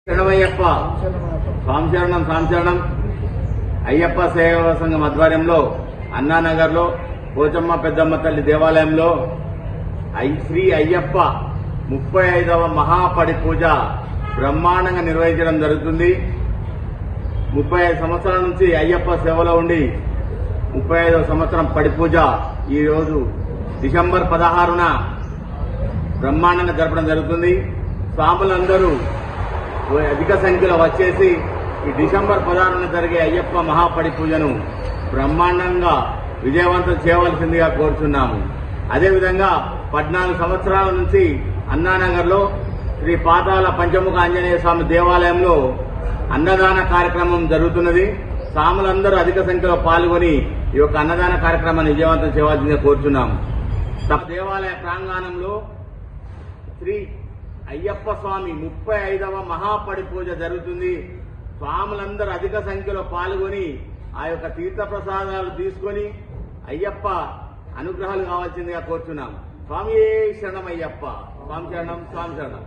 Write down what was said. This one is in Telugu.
శరణమయ్యప్ప సాంశరణం సాంశరణం అయ్యప్ప సేవా సంఘం ఆధ్వర్యంలో అన్నానగర్ లో పోచమ్మ పెద్దమ్మ తల్లి దేవాలయంలో శ్రీ అయ్యప్ప 35వ మహాపడి పూజ బ్రహ్మాండంగా నిర్వహించడం జరుగుతుంది. 35 సంవత్సరాల నుంచి అయ్యప్ప సేవలో ఉండి 35వ సంవత్సరం పడి పూజ ఈ రోజు డిసెంబర్ 16న బ్రహ్మాండంగా జరపడం జరుగుతుంది. స్వాములందరూ అధిక సంఖ్యలో వచ్చేసి ఈ డిసెంబర్ 16న జరిగే అయ్యప్ప మహాపడి పూజను బ్రహ్మాండంగా విజయవంతం చేయవలసిందిగా కోరుతున్నాము. అదేవిధంగా 14 సంవత్సరాల నుంచి అన్నానగర్ లో శ్రీ పాతాల పంచముఖ ఆంజనేయ స్వామి దేవాలయంలో అన్నదాన కార్యక్రమం జరుగుతున్నది. స్వాములందరూ అధిక సంఖ్యలో పాల్గొని ఈ యొక్క అన్నదాన కార్యక్రమాన్ని విజయవంతం చేయవలసిందిగా కోరుతున్నాము. దేవాలయ ప్రాంగణంలో శ్రీ అయ్యప్ప స్వామి 35వ మహాపడి పూజ జరుగుతుంది. స్వాములందరూ అధిక సంఖ్యలో పాల్గొని ఆ యొక్క తీర్థ ప్రసాదాలు తీసుకుని అయ్యప్ప అనుగ్రహాలు కావాల్సిందిగా కోరుచున్నాం. స్వామి శరణం అయ్యప్ప. స్వామి శరణం స్వామి శరణం.